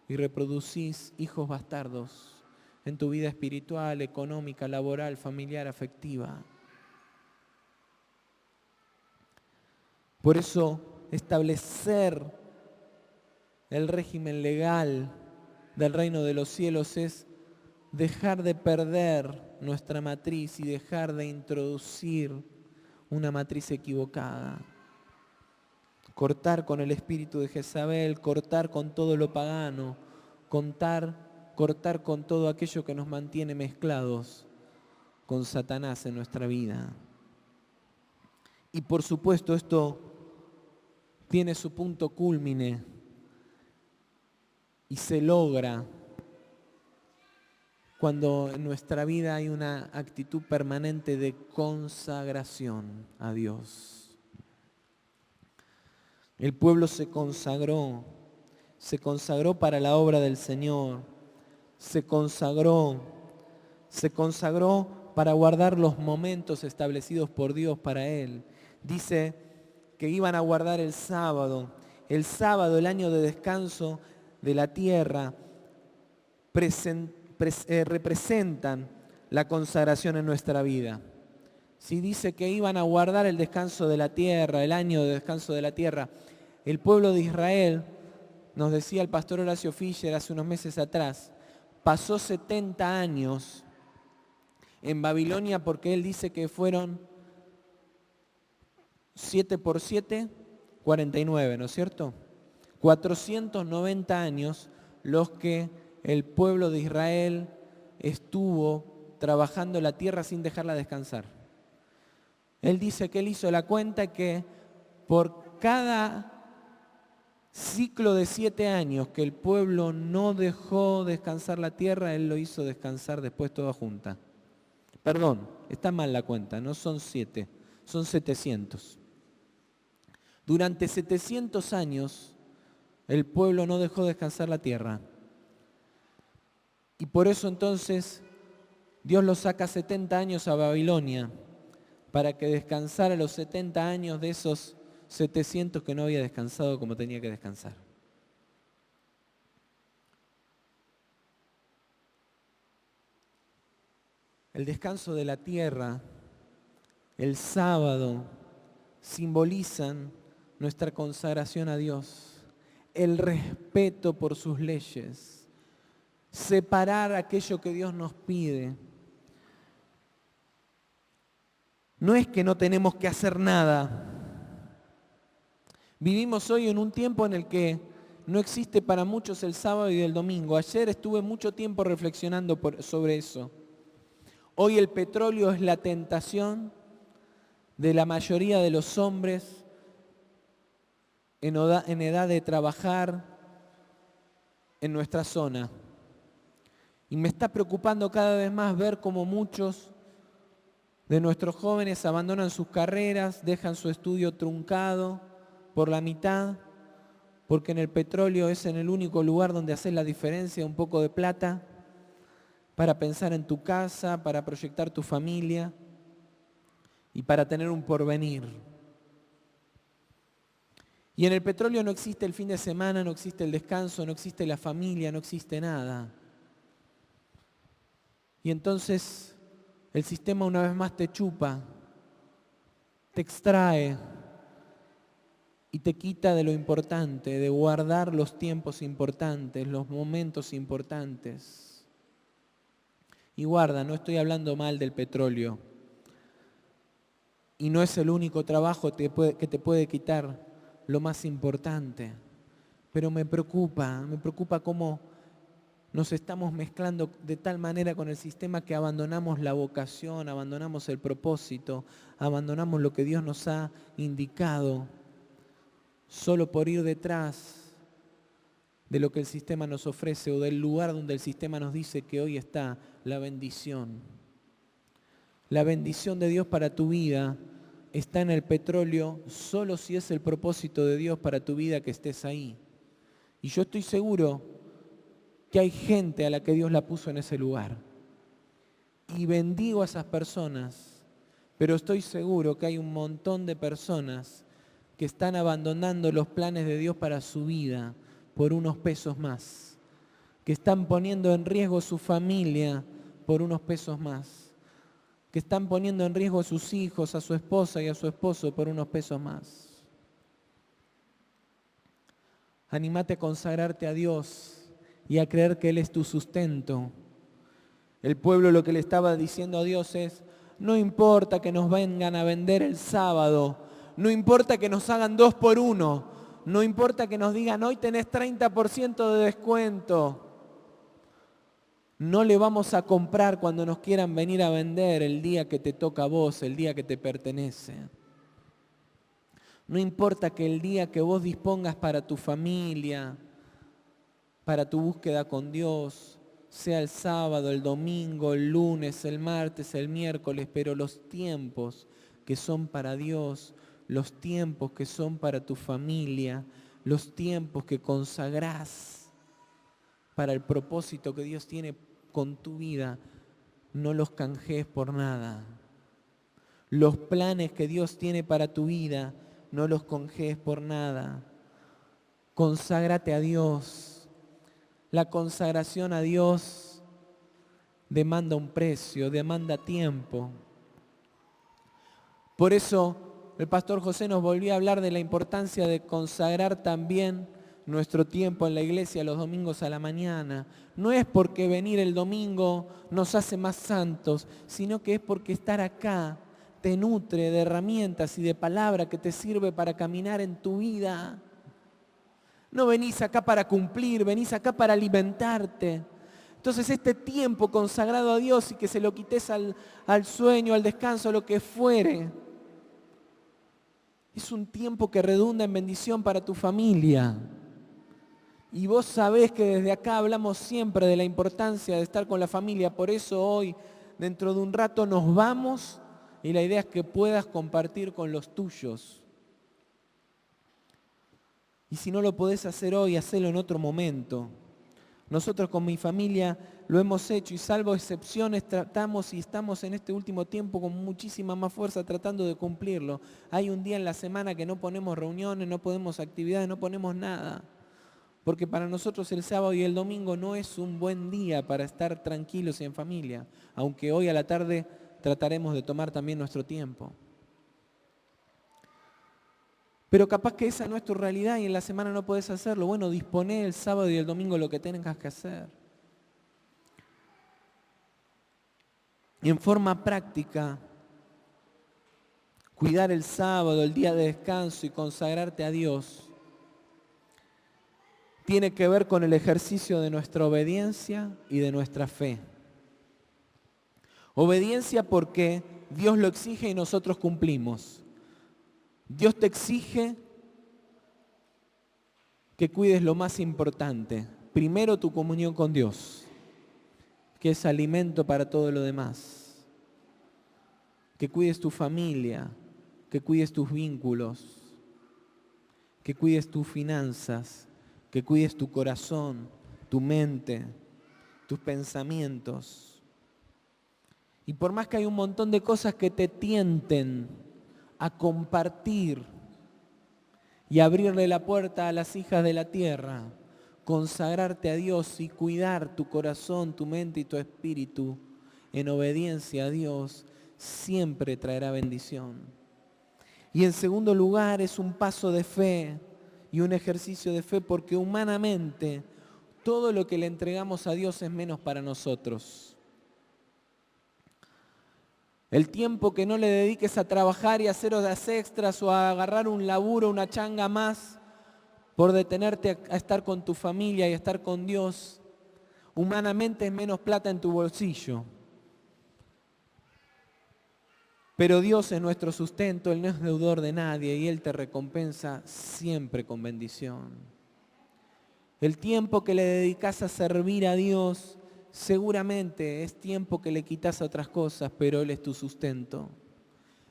y reproducís hijos bastardos en tu vida espiritual, económica, laboral, familiar, afectiva. Por eso, establecer el régimen legal del reino de los cielos es dejar de perder nuestra matriz y dejar de introducir una matriz equivocada. Cortar con el espíritu de Jezabel, cortar con todo lo pagano, cortar con todo aquello que nos mantiene mezclados con Satanás en nuestra vida. Y por supuesto esto tiene su punto cúlmine y se logra cuando en nuestra vida hay una actitud permanente de consagración a Dios. El pueblo se consagró para la obra del Señor, se consagró para guardar los momentos establecidos por Dios para Él. Dice que iban a guardar el sábado, el año de descanso de la tierra, representan la consagración en nuestra vida. Si dice que iban a guardar el descanso de la tierra, el año de descanso de la tierra, el pueblo de Israel, nos decía el pastor Horacio Fischer hace unos meses atrás, pasó 70 años en Babilonia porque él dice que fueron 7 por 7, 49, ¿no es cierto? 490 años los que el pueblo de Israel estuvo trabajando la tierra sin dejarla descansar. Él dice que él hizo la cuenta que por cada ciclo de 7 años que el pueblo no dejó descansar la tierra, él lo hizo descansar después toda junta. Perdón, está mal la cuenta, no son 7, son 700. Durante 700 años el pueblo no dejó descansar la tierra. Y por eso entonces Dios lo saca 70 años a Babilonia para que descansara los 70 años de esos 700 que no había descansado como tenía que descansar. El descanso de la tierra, el sábado, simbolizan nuestra consagración a Dios, el respeto por sus leyes, separar aquello que Dios nos pide. No es que no tenemos que hacer nada. Vivimos hoy en un tiempo en el que no existe para muchos el sábado y el domingo. Ayer estuve mucho tiempo reflexionando sobre eso. Hoy el petróleo es la tentación de la mayoría de los hombres en edad de trabajar en nuestra zona. Y me está preocupando cada vez más ver cómo muchos de nuestros jóvenes abandonan sus carreras, dejan su estudio truncado por la mitad, porque en el petróleo es en el único lugar donde haces la diferencia, un poco de plata, para pensar en tu casa, para proyectar tu familia y para tener un porvenir. Y en el petróleo no existe el fin de semana, no existe el descanso, no existe la familia, no existe nada. Y entonces el sistema una vez más te chupa, te extrae y te quita de lo importante, de guardar los tiempos importantes, los momentos importantes. Y guarda, no estoy hablando mal del petróleo. Y no es el único trabajo que te puede quitar lo más importante. Pero me preocupa cómo nos estamos mezclando de tal manera con el sistema que abandonamos la vocación, abandonamos el propósito, abandonamos lo que Dios nos ha indicado, solo por ir detrás de lo que el sistema nos ofrece o del lugar donde el sistema nos dice que hoy está la bendición. La bendición de Dios para tu vida está en el petróleo solo si es el propósito de Dios para tu vida que estés ahí. Y yo estoy seguro que hay gente a la que Dios la puso en ese lugar. Y bendigo a esas personas, pero estoy seguro que hay un montón de personas que están abandonando los planes de Dios para su vida por unos pesos más, que están poniendo en riesgo su familia por unos pesos más, que están poniendo en riesgo a sus hijos, a su esposa y a su esposo por unos pesos más. Anímate a consagrarte a Dios y a creer que Él es tu sustento. El pueblo lo que le estaba diciendo a Dios es, no importa que nos vengan a vender el sábado, no importa que nos hagan 2 por 1, no importa que nos digan, hoy tenés 30% de descuento. No le vamos a comprar cuando nos quieran venir a vender el día que te toca a vos, el día que te pertenece. No importa que el día que vos dispongas para tu familia, para tu búsqueda con Dios, sea el sábado, el domingo, el lunes, el martes, el miércoles, pero los tiempos que son para Dios, los tiempos que son para tu familia, los tiempos que consagrás para el propósito que Dios tiene con tu vida, no los canjees por nada. Los planes que Dios tiene para tu vida, no los canjees por nada. Conságrate a Dios. La consagración a Dios demanda un precio, demanda tiempo. Por eso el pastor José nos volvió a hablar de la importancia de consagrar también nuestro tiempo en la iglesia los domingos a la mañana. No es porque venir el domingo nos hace más santos, sino que es porque estar acá te nutre de herramientas y de palabra que te sirve para caminar en tu vida. No venís acá para cumplir, venís acá para alimentarte. Entonces este tiempo consagrado a Dios y que se lo quites al sueño, al descanso, lo que fuere, es un tiempo que redunda en bendición para tu familia. Y vos sabés que desde acá hablamos siempre de la importancia de estar con la familia. Por eso hoy, dentro de un rato, nos vamos y la idea es que puedas compartir con los tuyos. Y si no lo podés hacer hoy, hacelo en otro momento. Nosotros con mi familia lo hemos hecho y salvo excepciones tratamos y estamos en este último tiempo con muchísima más fuerza tratando de cumplirlo. Hay un día en la semana que no ponemos reuniones, no ponemos actividades, no ponemos nada. Porque para nosotros el sábado y el domingo no es un buen día para estar tranquilos y en familia. Aunque hoy a la tarde trataremos de tomar también nuestro tiempo. Pero capaz que esa no es tu realidad y en la semana no podés hacerlo. Bueno, disponé el sábado y el domingo lo que tengas que hacer. Y en forma práctica, cuidar el sábado, el día de descanso y consagrarte a Dios, tiene que ver con el ejercicio de nuestra obediencia y de nuestra fe. Obediencia porque Dios lo exige y nosotros cumplimos. Dios te exige que cuides lo más importante. Primero tu comunión con Dios, que es alimento para todo lo demás. Que cuides tu familia, que cuides tus vínculos, que cuides tus finanzas, que cuides tu corazón, tu mente, tus pensamientos. Y por más que hay un montón de cosas que te tienten a compartir y abrirle la puerta a las hijas de la tierra, consagrarte a Dios y cuidar tu corazón, tu mente y tu espíritu en obediencia a Dios, siempre traerá bendición. Y en segundo lugar, es un paso de fe y un ejercicio de fe porque humanamente todo lo que le entregamos a Dios es menos para nosotros. El tiempo que no le dediques a trabajar y a hacer horas extras o a agarrar un laburo, una changa más, por detenerte a estar con tu familia y a estar con Dios, humanamente es menos plata en tu bolsillo. Pero Dios es nuestro sustento, Él no es deudor de nadie y Él te recompensa siempre con bendición. El tiempo que le dedicas a servir a Dios seguramente es tiempo que le quitas a otras cosas, pero Él es tu sustento.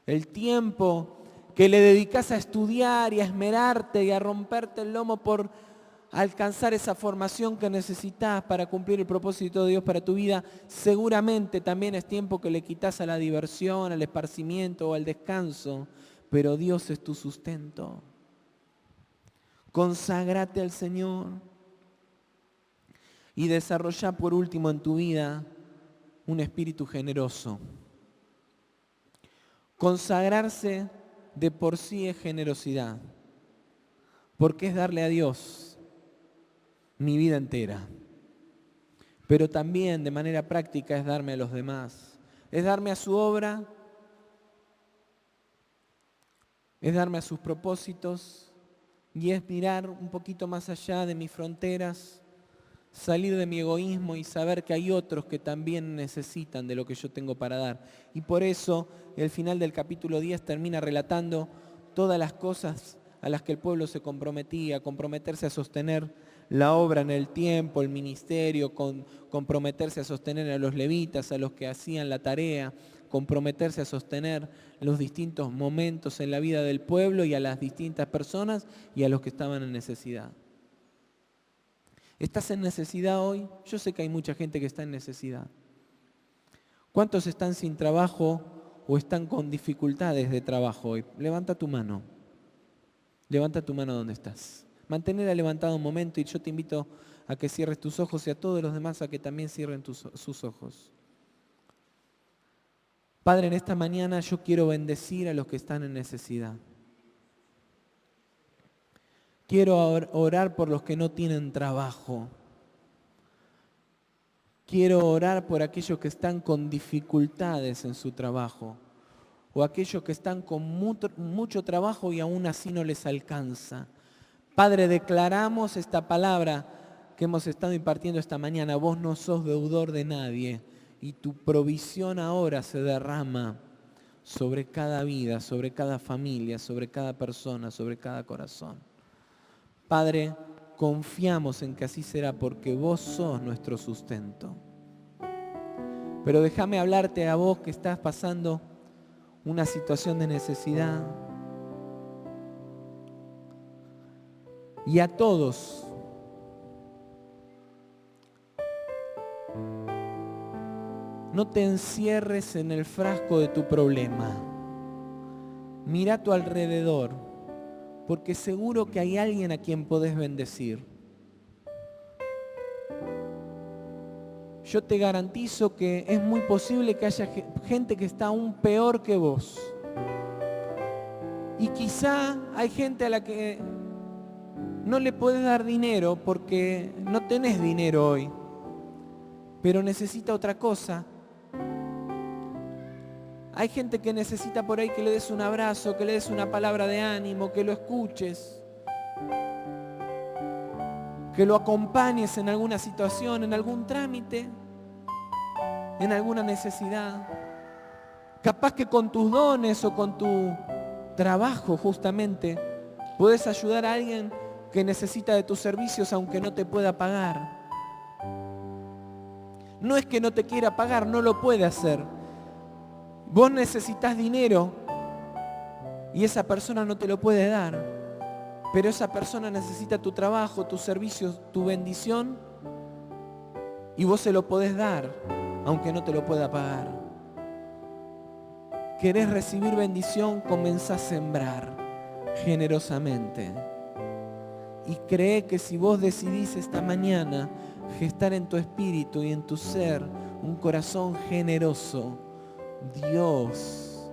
El tiempo que le dedicas a estudiar y a esmerarte y a romperte el lomo por alcanzar esa formación que necesitas para cumplir el propósito de Dios para tu vida, seguramente también es tiempo que le quitas a la diversión, al esparcimiento o al descanso, pero Dios es tu sustento. Conságrate al Señor y desarrolla por último en tu vida un espíritu generoso. Consagrarse de por sí es generosidad, porque es darle a Dios mi vida entera. Pero también de manera práctica es darme a los demás. Es darme a su obra, es darme a sus propósitos y es mirar un poquito más allá de mis fronteras, salir de mi egoísmo y saber que hay otros que también necesitan de lo que yo tengo para dar. Y por eso el final del capítulo 10 termina relatando todas las cosas a las que el pueblo se comprometía, comprometerse a sostener la obra en el tiempo, el ministerio, comprometerse a sostener a los levitas, a los que hacían la tarea, comprometerse a sostener los distintos momentos en la vida del pueblo y a las distintas personas y a los que estaban en necesidad. ¿Estás en necesidad hoy? Yo sé que hay mucha gente que está en necesidad. ¿Cuántos están sin trabajo o están con dificultades de trabajo hoy? Levanta tu mano. Levanta tu mano donde estás. Manténla levantada un momento y yo te invito a que cierres tus ojos y a todos los demás a que también cierren sus ojos. Padre, en esta mañana yo quiero bendecir a los que están en necesidad. Quiero orar por los que no tienen trabajo. Quiero orar por aquellos que están con dificultades en su trabajo o aquellos que están con mucho trabajo y aún así no les alcanza. Padre, declaramos esta palabra que hemos estado impartiendo esta mañana. Vos no sos deudor de nadie y tu provisión ahora se derrama sobre cada vida, sobre cada familia, sobre cada persona, sobre cada corazón. Padre, confiamos en que así será porque vos sos nuestro sustento. Pero déjame hablarte a vos que estás pasando una situación de necesidad. Y a todos. No te encierres en el frasco de tu problema. Mira a tu alrededor, porque seguro que hay alguien a quien podés bendecir. Yo te garantizo que es muy posible que haya gente que está aún peor que vos. Y quizá hay gente a la que no le podés dar dinero porque no tenés dinero hoy, pero necesita otra cosa. Hay gente que necesita por ahí que le des un abrazo, que le des una palabra de ánimo, que lo escuches, que lo acompañes en alguna situación, en algún trámite, en alguna necesidad. Capaz que con tus dones o con tu trabajo justamente puedes ayudar a alguien que necesita de tus servicios aunque no te pueda pagar. No es que no te quiera pagar, no lo puede hacer. Vos necesitas dinero y esa persona no te lo puede dar, pero esa persona necesita tu trabajo, tus servicios, tu bendición y vos se lo podés dar aunque no te lo pueda pagar. ¿Querés recibir bendición? Comenzá a sembrar generosamente. Y cree que si vos decidís esta mañana gestar en tu espíritu y en tu ser un corazón generoso, Dios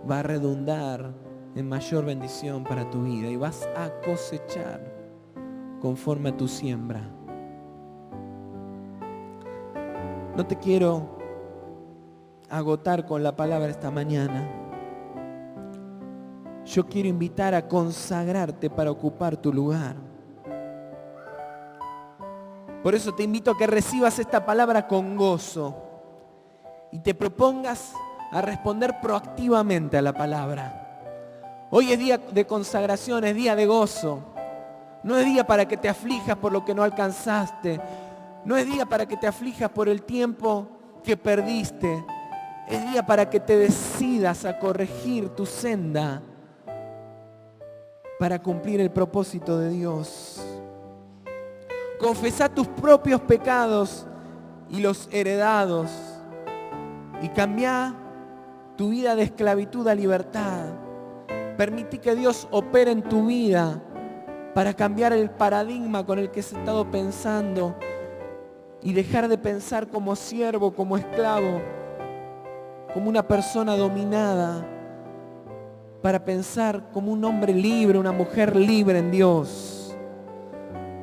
va a redundar en mayor bendición para tu vida y vas a cosechar conforme a tu siembra. No te quiero agotar con la palabra esta mañana. Yo quiero invitar a consagrarte para ocupar tu lugar. Por eso te invito a que recibas esta palabra con gozo y te propongas a responder proactivamente a la palabra. Hoy es día de consagración, es día de gozo. No es día para que te aflijas por lo que no alcanzaste. No es día para que te aflijas por el tiempo que perdiste. Es día para que te decidas a corregir tu senda para cumplir el propósito de Dios. Confesá tus propios pecados y los heredados y cambia tu vida de esclavitud a libertad. Permití que Dios opere en tu vida para cambiar el paradigma con el que has estado pensando y dejar de pensar como siervo, como esclavo, como una persona dominada, para pensar como un hombre libre, una mujer libre en Dios,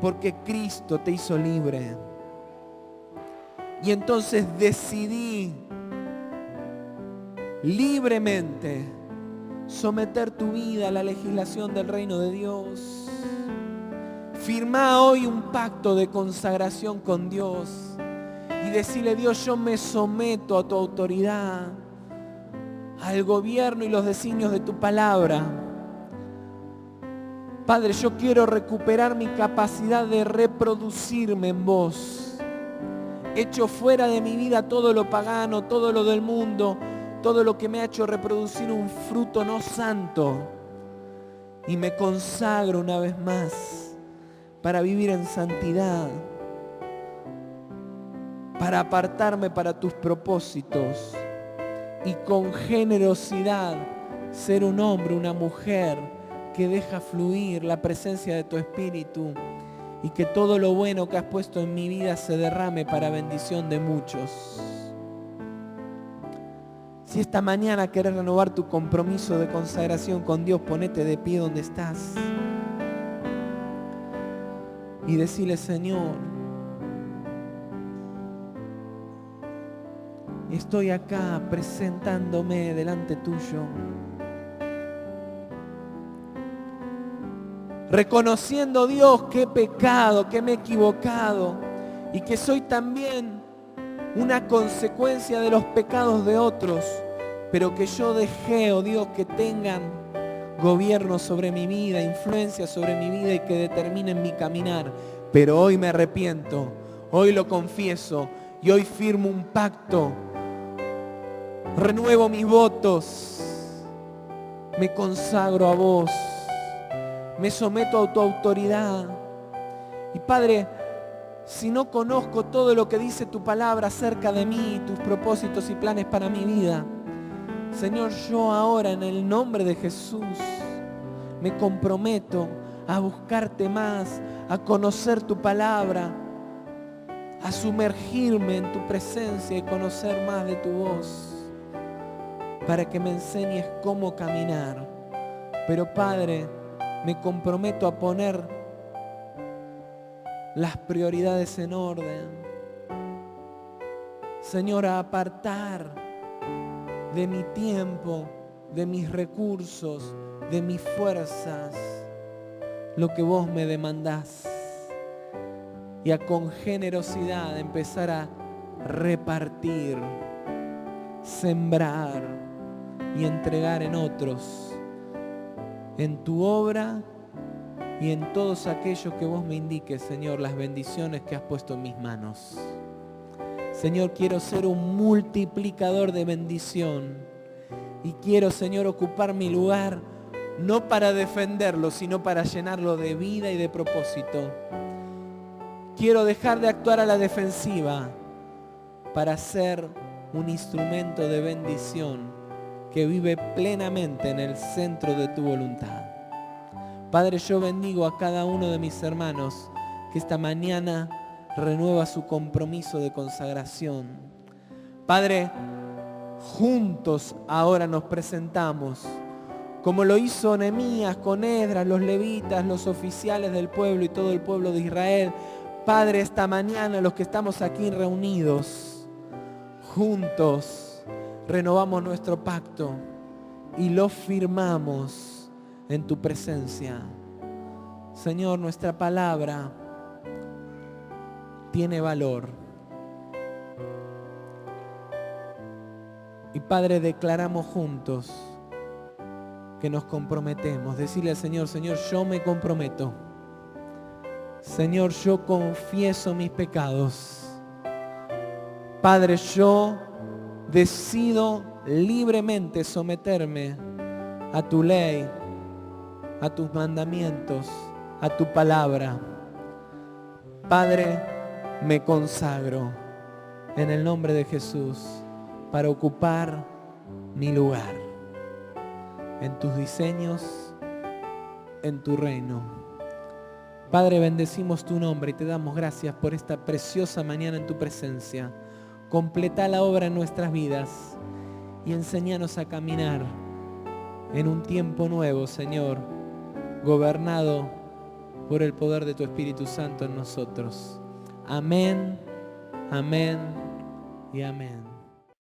porque Cristo te hizo libre. Y entonces decidí libremente someter tu vida a la legislación del reino de Dios. Firmá hoy un pacto de consagración con Dios y decirle: Dios, yo me someto a tu autoridad, al gobierno y los designios de tu palabra, Padre, yo quiero recuperar mi capacidad de reproducirme en vos. Echo fuera de mi vida todo lo pagano, todo lo del mundo, todo lo que me ha hecho reproducir un fruto no santo. Y me consagro una vez más para vivir en santidad, para apartarme para tus propósitos y con generosidad ser un hombre, una mujer que deja fluir la presencia de tu Espíritu y que todo lo bueno que has puesto en mi vida se derrame para bendición de muchos. Si esta mañana querés renovar tu compromiso de consagración con Dios, ponete de pie donde estás y decile: Señor, estoy acá presentándome delante tuyo, reconociendo, Dios, que he pecado, que me he equivocado y que soy también una consecuencia de los pecados de otros, pero que yo dejé, oh Dios, que tengan gobierno sobre mi vida, influencia sobre mi vida y que determinen mi caminar. Pero hoy me arrepiento, hoy lo confieso y hoy firmo un pacto, renuevo mis votos, me consagro a vos, me someto a tu autoridad. Y Padre, si no conozco todo lo que dice tu palabra acerca de mí, tus propósitos y planes para mi vida, Señor, yo ahora en el nombre de Jesús me comprometo a buscarte más, a conocer tu palabra, a sumergirme en tu presencia y conocer más de tu voz, para que me enseñes cómo caminar. Pero Padre, me comprometo a poner las prioridades en orden. Señor, a apartar de mi tiempo, de mis recursos, de mis fuerzas, lo que vos me demandás. Y a con generosidad empezar a repartir, sembrar y entregar en otros, en tu obra y en todos aquellos que vos me indiques, Señor, las bendiciones que has puesto en mis manos. Señor, quiero ser un multiplicador de bendición y quiero, Señor, ocupar mi lugar no para defenderlo, sino para llenarlo de vida y de propósito. Quiero dejar de actuar a la defensiva para ser un instrumento de bendición que vive plenamente en el centro de tu voluntad. Padre, yo bendigo a cada uno de mis hermanos que esta mañana renueva su compromiso de consagración. Padre, juntos ahora nos presentamos, como lo hizo Nehemías con Esdras, los levitas, los oficiales del pueblo y todo el pueblo de Israel. Padre, esta mañana los que estamos aquí reunidos, juntos renovamos nuestro pacto y lo firmamos en tu presencia. Señor, nuestra palabra tiene valor. Y Padre, declaramos juntos que nos comprometemos. Decirle al Señor: Señor, yo me comprometo. Señor, yo confieso mis pecados. Padre, yo decido libremente someterme a tu ley, a tus mandamientos, a tu palabra. Padre, me consagro en el nombre de Jesús para ocupar mi lugar en tus diseños, en tu reino. Padre, bendecimos tu nombre y te damos gracias por esta preciosa mañana en tu presencia. Completa la obra en nuestras vidas y enséñanos a caminar en un tiempo nuevo, Señor, gobernado por el poder de tu Espíritu Santo en nosotros. Amén, amén y amén.